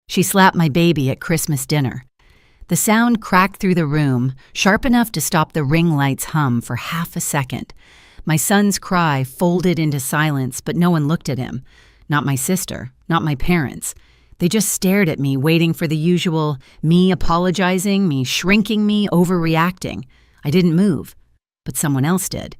She slapped my baby at Christmas dinner. The sound cracked through the room, sharp enough to stop the ring light's hum for half a second. My son's cry folded into silence, but no one looked at him. Not my sister, not my parents. They just stared at me, waiting for the usual me apologizing, me shrinking, me overreacting. I didn't move, but someone else did.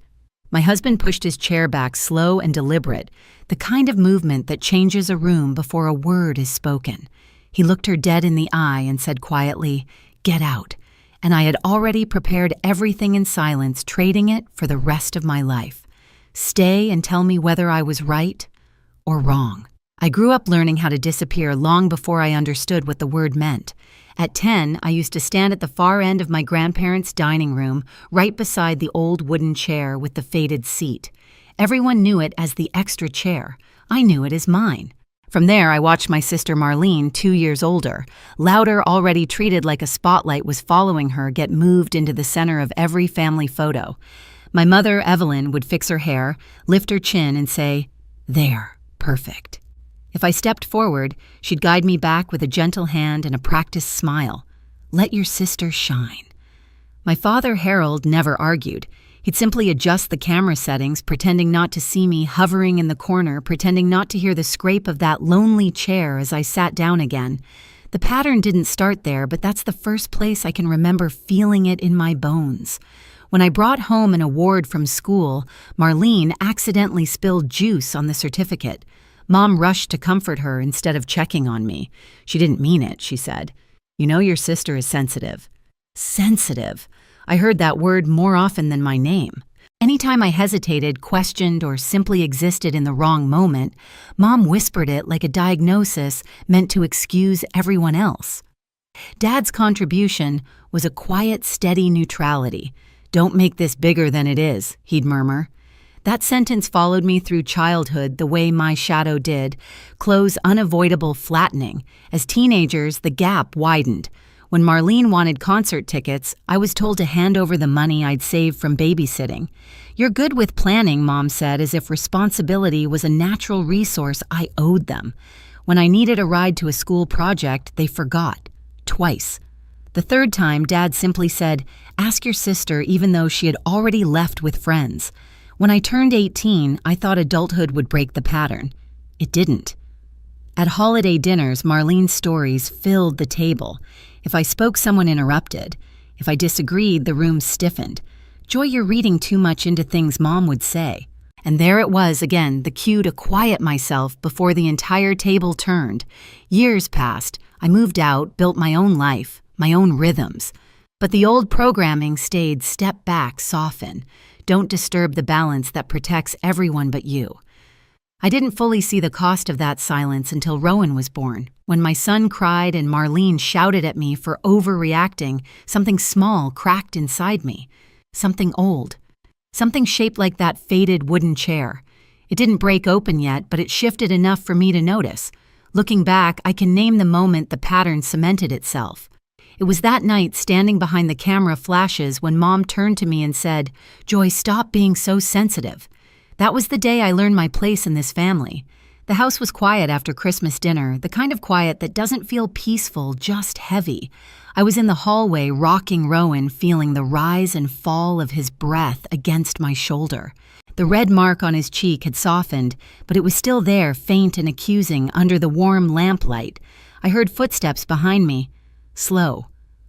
My husband pushed his chair back, slow and deliberate, the kind of movement that changes a room before a word is spoken. He looked her dead in the eye and said quietly, "Get out." And I had already prepared everything in silence, trading it for the rest of my life. Stay and tell me whether I was right or wrong. I grew up learning how to disappear long before I understood what the word meant. At 10, I used to stand at the far end of my grandparents' dining room, right beside the old wooden chair with the faded seat. Everyone knew it as the extra chair. I knew it as mine. From there, I watched my sister Marlene, 2 years older. Louder, already treated like a spotlight was following her, get moved into the center of every family photo. My mother, Evelyn, would fix her hair, lift her chin, and say, "There, perfect." If I stepped forward, she'd guide me back with a gentle hand and a practiced smile. "Let your sister shine." My father, Harold, never argued. He'd simply adjust the camera settings, pretending not to see me hovering in the corner, pretending not to hear the scrape of that lonely chair as I sat down again. The pattern didn't start there, but that's the first place I can remember feeling it in my bones. When I brought home an award from school, Marlene accidentally spilled juice on the certificate. Mom rushed to comfort her instead of checking on me. She didn't mean it, she said. "You know your sister is sensitive." Sensitive. I heard that word more often than my name. Anytime I hesitated, questioned, or simply existed in the wrong moment, Mom whispered it like a diagnosis meant to excuse everyone else. Dad's contribution was a quiet, steady neutrality. "Don't make this bigger than it is," he'd murmur. That sentence followed me through childhood the way my shadow did, clothes unavoidable flattening. As teenagers, the gap widened. When Marlene wanted concert tickets, I was told to hand over the money I'd saved from babysitting. "You're good with planning," Mom said, as if responsibility was a natural resource I owed them. When I needed a ride to a school project, they forgot. Twice. The third time, Dad simply said, "Ask your sister," even though she had already left with friends. When I turned 18, I thought adulthood would break the pattern. It didn't. At holiday dinners, Marlene's stories filled the table. If I spoke, someone interrupted. If I disagreed, the room stiffened. "Joy, you're reading too much into things," Mom would say. And there it was again, the cue to quiet myself before the entire table turned. Years passed. I moved out, built my own life, my own rhythms. But the old programming stayed, step back, soften. Don't disturb the balance that protects everyone but you. I didn't fully see the cost of that silence until Rowan was born. When my son cried and Marlene shouted at me for overreacting, something small cracked inside me. Something old. Something shaped like that faded wooden chair. It didn't break open yet, but it shifted enough for me to notice. Looking back, I can name the moment the pattern cemented itself. It was that night, standing behind the camera flashes, when Mom turned to me and said, "Joy, stop being so sensitive." That was the day I learned my place in this family. The house was quiet after Christmas dinner, the kind of quiet that doesn't feel peaceful, just heavy. I was in the hallway, rocking Rowan, feeling the rise and fall of his breath against my shoulder. The red mark on his cheek had softened, but it was still there, faint and accusing, under the warm lamplight. I heard footsteps behind me. Slow.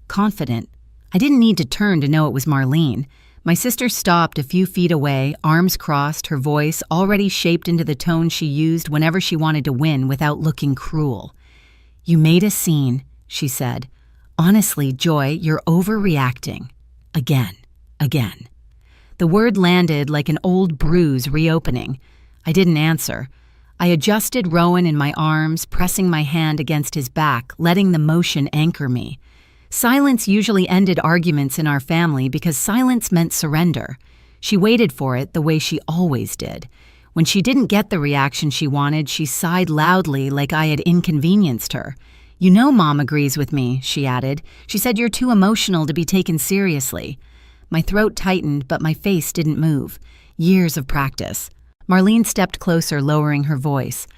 Confident. I didn't need to turn to know it was Marlene. My sister stopped a few feet away, arms crossed, her voice already shaped into the tone she used whenever she wanted to win without looking cruel. "You made a scene," she said. "Honestly, Joy, you're overreacting. Again. The word landed like an old bruise reopening. I didn't answer. I adjusted Rowan in my arms, pressing my hand against his back, letting the motion anchor me. Silence usually ended arguments in our family because silence meant surrender. She waited for it the way she always did. When she didn't get the reaction she wanted, she sighed loudly like I had inconvenienced her. "You know Mom agrees with me," she added. "She said you're too emotional to be taken seriously." My throat tightened, but my face didn't move. Years of practice. Marlene stepped closer, lowering her voice.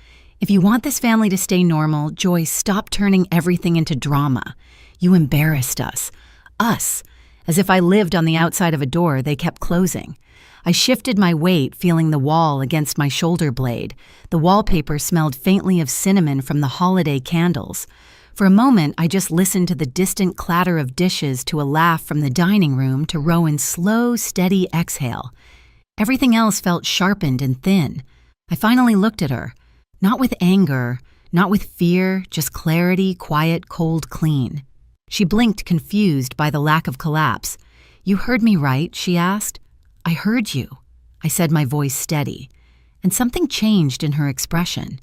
If you want this family to stay normal, Joy, stop turning everything into drama. You embarrassed us. Us. As if I lived on the outside of a door they kept closing. I shifted my weight, feeling the wall against my shoulder blade. The wallpaper smelled faintly of cinnamon from the holiday candles. For a moment, I just listened to the distant clatter of dishes, to a laugh from the dining room, to Rowan's slow, steady exhale. Everything else felt sharpened and thin. I finally looked at her. Not with anger, not with fear, just clarity, quiet, cold, clean. She blinked, confused by the lack of collapse. "You heard me right?" she asked. "I heard you," I said, my voice steady. And something changed in her expression.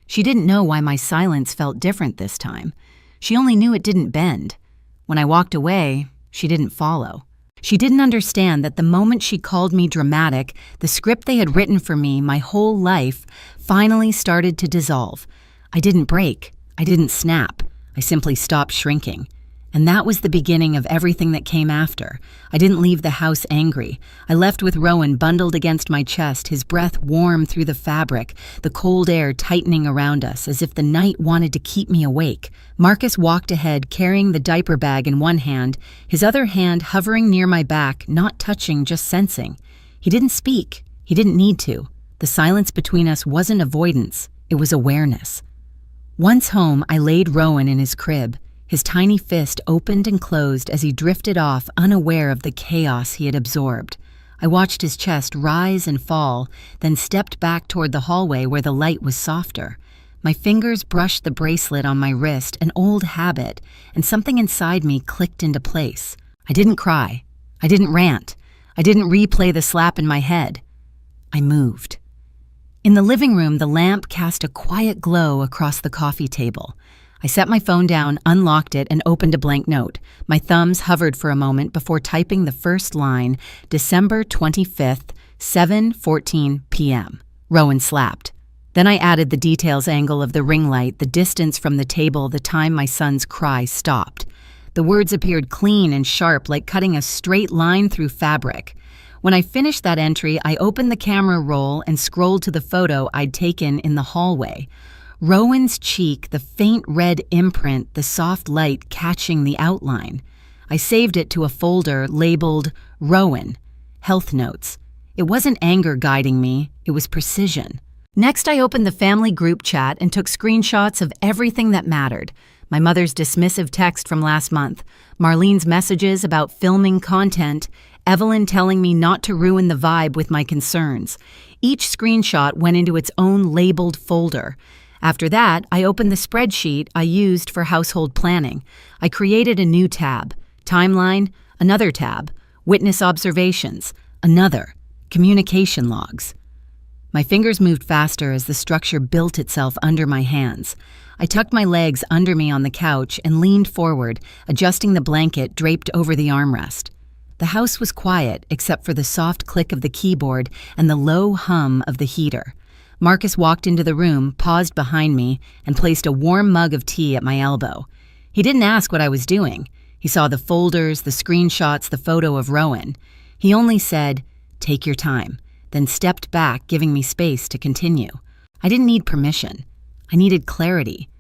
She didn't know why my silence felt different this time. She only knew it didn't bend. When I walked away, she didn't follow. She didn't understand that the moment she called me dramatic, the script they had written for me my whole life finally started to dissolve. I didn't break. I didn't snap. I simply stopped shrinking. And that was the beginning of everything that came after. I didn't leave the house angry. I left with Rowan bundled against my chest, his breath warm through the fabric, the cold air tightening around us as if the night wanted to keep me awake. Marcus walked ahead, carrying the diaper bag in one hand, his other hand hovering near my back, not touching, just sensing. He didn't speak. He didn't need to. The silence between us wasn't avoidance. It was awareness. Once home, I laid Rowan in his crib. His tiny fist opened and closed as he drifted off, unaware of the chaos he had absorbed. I watched his chest rise and fall, then stepped back toward the hallway where the light was softer. My fingers brushed the bracelet on my wrist, an old habit, and something inside me clicked into place. I didn't cry. I didn't rant. I didn't replay the slap in my head. I moved. In the living room, the lamp cast a quiet glow across the coffee table. I set my phone down, unlocked it, and opened a blank note. My thumbs hovered for a moment before typing the first line, December 25th, 7:14 p.m. Rowan slapped. Then I added the details angle of the ring light, the distance from the table, the time my son's cry stopped. The words appeared clean and sharp, like cutting a straight line through fabric. When I finished that entry, I opened the camera roll and scrolled to the photo I'd taken in the hallway. Rowan's cheek, the faint red imprint, the soft light catching the outline. I saved it to a folder labeled Rowan, Health Notes. It wasn't anger guiding me, it was precision. Next, I opened the family group chat and took screenshots of everything that mattered. My mother's dismissive text from last month, Marlene's messages about filming content, Evelyn telling me not to ruin the vibe with my concerns. Each screenshot went into its own labeled folder. After that, I opened the spreadsheet I used for household planning. I created a new tab. Timeline, another tab. Witness observations, another. Communication logs. My fingers moved faster as the structure built itself under my hands. I tucked my legs under me on the couch and leaned forward, adjusting the blanket draped over the armrest. The house was quiet, except for the soft click of the keyboard and the low hum of the heater. Marcus walked into the room, paused behind me, and placed a warm mug of tea at my elbow. He didn't ask what I was doing. He saw the folders, the screenshots, the photo of Rowan. He only said, "Take your time," then stepped back, giving me space to continue. I didn't need permission. I needed clarity.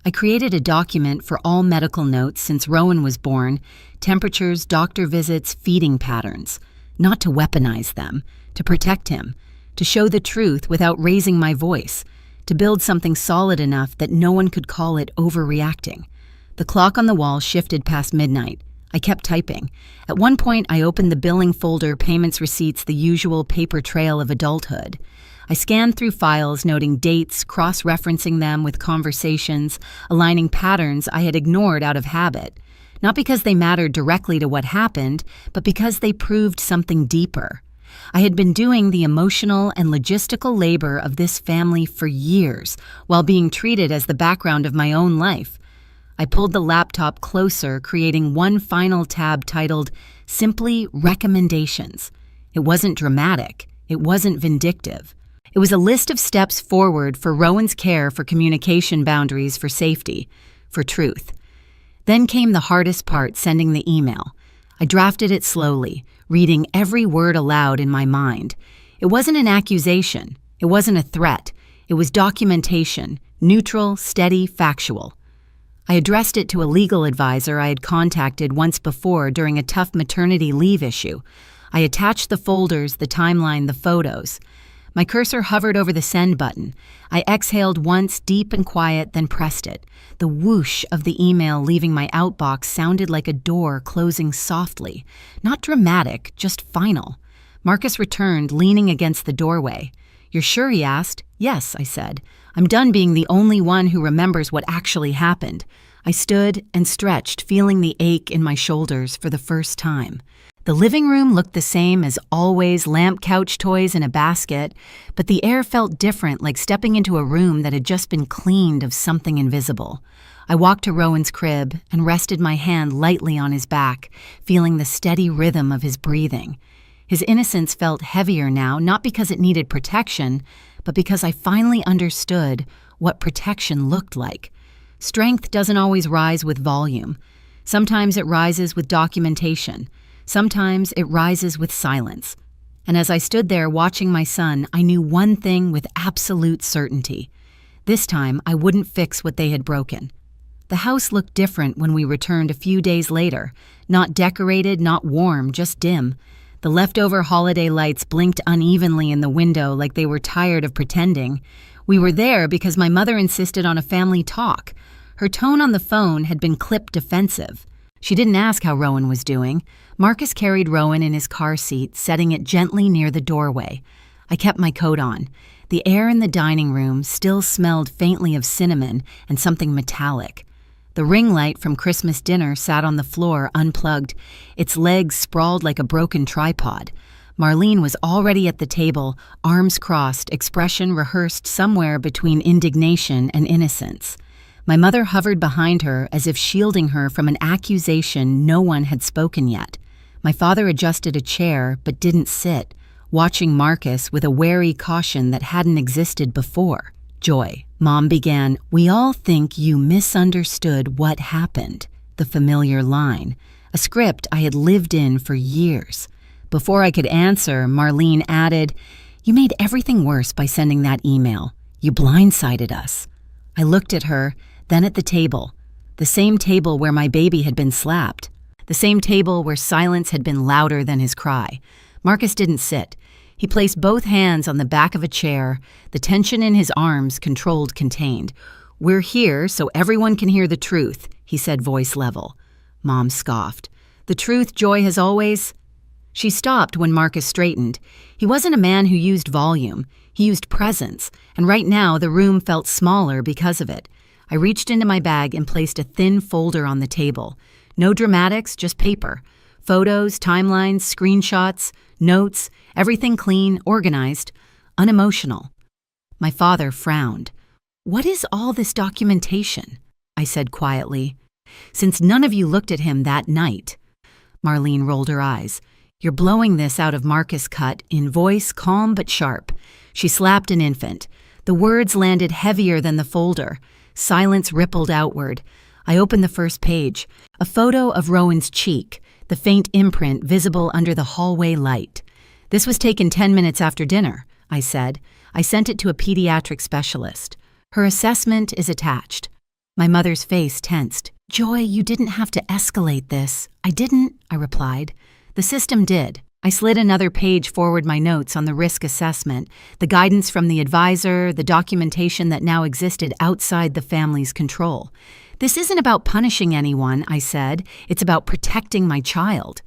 I created a document for all medical notes since Rowan was born, temperatures, doctor visits, feeding patterns. Not to weaponize them, to protect him, to show the truth without raising my voice, to build something solid enough that no one could call it overreacting. The clock on the wall shifted past midnight. I kept typing. At one point, I opened the billing folder, payments, receipts, the usual paper trail of adulthood. I scanned through files, noting dates, cross-referencing them with conversations, aligning patterns I had ignored out of habit. Not because they mattered directly to what happened, but because they proved something deeper. I had been doing the emotional and logistical labor of this family for years, while being treated as the background of my own life. I pulled the laptop closer, creating one final tab titled, simply Recommendations. It wasn't dramatic. It wasn't vindictive. It was a list of steps forward for Rowan's care, for communication boundaries, for safety, for truth. Then came the hardest part, sending the email. I drafted it slowly, reading every word aloud in my mind. It wasn't an accusation. It wasn't a threat. It was documentation, neutral, steady, factual. I addressed it to a legal advisor I had contacted once before during a tough maternity leave issue. I attached the folders, the timeline, the photos. My cursor hovered over the send button. I exhaled once, deep and quiet, then pressed it. The whoosh of the email leaving my outbox sounded like a door closing softly. Not dramatic, just final. Marcus returned, leaning against the doorway. "You're sure?" he asked. "Yes," I said. "I'm done being the only one who remembers what actually happened." I stood and stretched, feeling the ache in my shoulders for the first time. The living room looked the same as always, lamp couch toys in a basket, but the air felt different, like stepping into a room that had just been cleaned of something invisible. I walked to Rowan's crib and rested my hand lightly on his back, feeling the steady rhythm of his breathing. His innocence felt heavier now, not because it needed protection, but because I finally understood what protection looked like. Strength doesn't always rise with volume. Sometimes it rises with documentation. Sometimes it rises with silence. And as I stood there watching my son, I knew one thing with absolute certainty. This time, I wouldn't fix what they had broken. The house looked different when we returned a few days later. Not decorated, not warm, just dim. The leftover holiday lights blinked unevenly in the window like they were tired of pretending. We were there because my mother insisted on a family talk. Her tone on the phone had been clipped defensive. She didn't ask how Rowan was doing. Marcus carried Rowan in his car seat, setting it gently near the doorway. I kept my coat on. The air in the dining room still smelled faintly of cinnamon and something metallic. The ring light from Christmas dinner sat on the floor, unplugged, its legs sprawled like a broken tripod. Marlene was already at the table, arms crossed, expression rehearsed somewhere between indignation and innocence. My mother hovered behind her as if shielding her from an accusation no one had spoken yet. My father adjusted a chair but didn't sit, watching Marcus with a wary caution that hadn't existed before. "Joy," Mom began, "we all think you misunderstood what happened." The familiar line, a script I had lived in for years. Before I could answer, Marlene added, "You made everything worse by sending that email. You blindsided us." I looked at her, then at the table. The same table where my baby had been slapped. The same table where silence had been louder than his cry. Marcus didn't sit. He placed both hands on the back of a chair, the tension in his arms controlled, contained. "We're here so everyone can hear the truth," he said, voice level. Mom scoffed. "The truth Joy has always—" She stopped when Marcus straightened. He wasn't a man who used volume. He used presence, and right now the room felt smaller because of it. I reached into my bag and placed a thin folder on the table. No dramatics, just paper. Photos, timelines, screenshots, notes, everything clean, organized, unemotional. My father frowned. "What is all this documentation?" I said quietly. "Since none of you looked at him that night." Marlene rolled her eyes. "You're blowing this out of Marcus' cut, in voice calm but sharp." She slapped an infant. The words landed heavier than the folder. Silence rippled outward. I opened the first page. A photo of Rowan's cheek, the faint imprint visible under the hallway light. "This was taken 10 minutes after dinner," I said. I sent it to a pediatric specialist. "Her assessment is attached." My mother's face tensed. "Joy, you didn't have to escalate this." "I didn't," I replied. "The system did." I slid another page forward, my notes on the risk assessment, the guidance from the advisor, the documentation that now existed outside the family's control. "This isn't about punishing anyone," I said. "It's about protecting my child."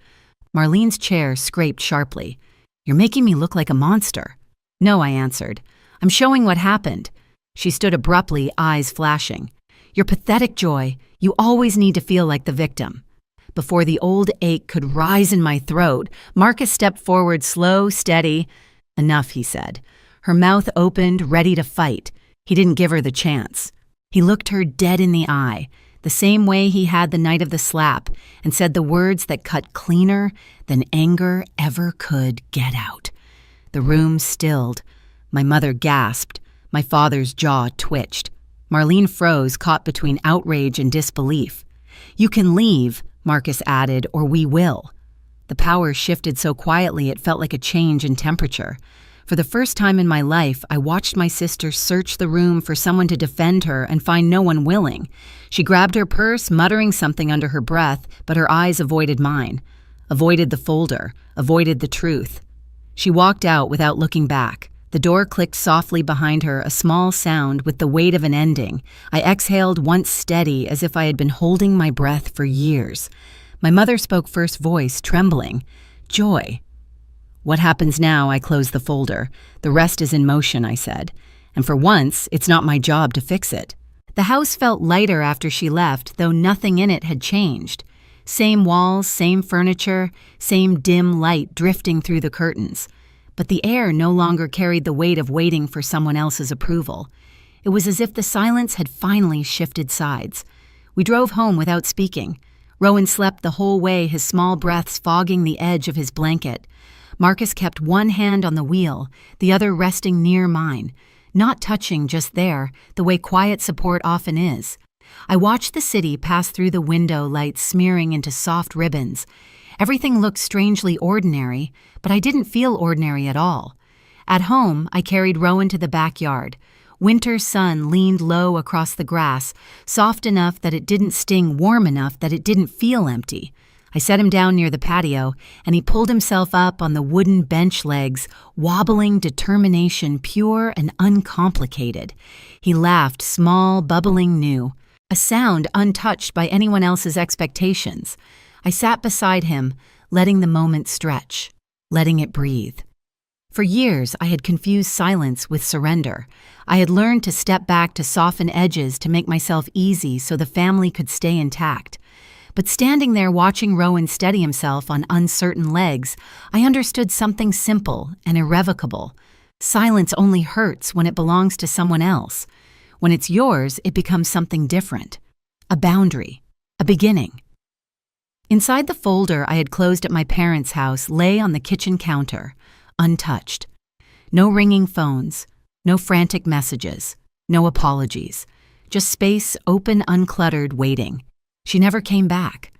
Marlene's chair scraped sharply. "You're making me look like a monster." "No," I answered. "I'm showing what happened." She stood abruptly, eyes flashing. "You're pathetic, Joy. You always need to feel like the victim." Before the old ache could rise in my throat, Marcus stepped forward, slow, steady. "Enough," he said. Her mouth opened, ready to fight. He didn't give her the chance. He looked her dead in the eye, the same way he had the night of the slap, and said the words that cut cleaner than anger ever could. "Get out." The room stilled. My mother gasped. My father's jaw twitched. Marlene froze, caught between outrage and disbelief. "You can leave," Marcus added, "or we will." The power shifted so quietly it felt like a change in temperature. For the first time in my life, I watched my sister search the room for someone to defend her and find no one willing. She grabbed her purse, muttering something under her breath, but her eyes avoided mine, avoided the folder, avoided the truth. She walked out without looking back. The door clicked softly behind her, a small sound with the weight of an ending. I exhaled once steady, as if I had been holding my breath for years. My mother spoke first voice, trembling. "Joy." "What happens now?" I closed the folder. "The rest is in motion," I said. "And for once, it's not my job to fix it." The house felt lighter after she left, though nothing in it had changed. Same walls, same furniture, same dim light drifting through the curtains. But the air no longer carried the weight of waiting for someone else's approval. It was as if the silence had finally shifted sides. We drove home without speaking. Rowan slept the whole way, his small breaths fogging the edge of his blanket. Marcus kept one hand on the wheel, the other resting near mine, not touching, just there, the way quiet support often is. I watched the city pass through the window, light smearing into soft ribbons. Everything looked strangely ordinary, but I didn't feel ordinary at all. At home, I carried Rowan to the backyard. Winter sun leaned low across the grass, soft enough that it didn't sting, warm enough that it didn't feel empty. I set him down near the patio, and he pulled himself up on the wooden bench legs, wobbling determination pure and uncomplicated. He laughed, small, bubbling new, a sound untouched by anyone else's expectations. I sat beside him, letting the moment stretch, letting it breathe. For years, I had confused silence with surrender. I had learned to step back to soften edges to make myself easy so the family could stay intact. But standing there watching Rowan steady himself on uncertain legs, I understood something simple and irrevocable. Silence only hurts when it belongs to someone else. When it's yours, it becomes something different. A boundary, a beginning. Inside the folder I had closed at my parents' house lay on the kitchen counter, untouched. No ringing phones, no frantic messages, no apologies. Just space, open, uncluttered, waiting. She never came back.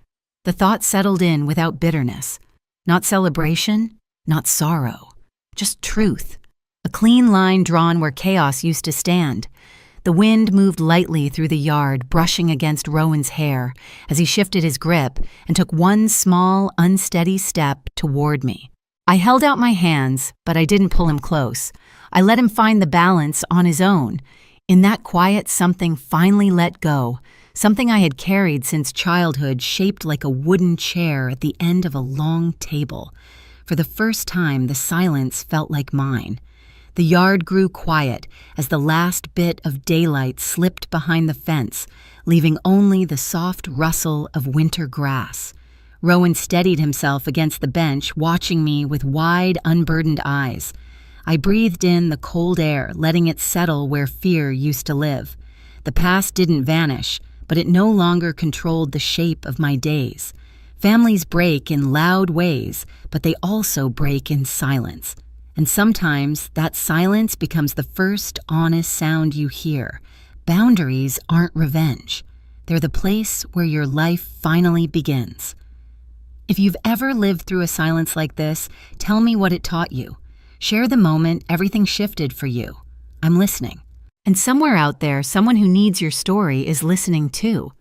The thought settled in without bitterness. Not celebration, not sorrow. Just truth. A clean line drawn where chaos used to stand. The wind moved lightly through the yard, brushing against Rowan's hair as he shifted his grip and took one small, unsteady step toward me. I held out my hands, but I didn't pull him close. I let him find the balance on his own. In that quiet, something finally let go, something I had carried since childhood, shaped like a wooden chair at the end of a long table. For the first time, the silence felt like mine. The yard grew quiet as the last bit of daylight slipped behind the fence, leaving only the soft rustle of winter grass. Rowan steadied himself against the bench, watching me with wide, unburdened eyes. I breathed in the cold air, letting it settle where fear used to live. The past didn't vanish, but it no longer controlled the shape of my days. Families break in loud ways, but they also break in silence. And sometimes that silence becomes the first honest sound you hear. Boundaries aren't revenge. They're the place where your life finally begins. If you've ever lived through a silence like this, tell me what it taught you. Share the moment everything shifted for you. I'm listening. And somewhere out there, someone who needs your story is listening too.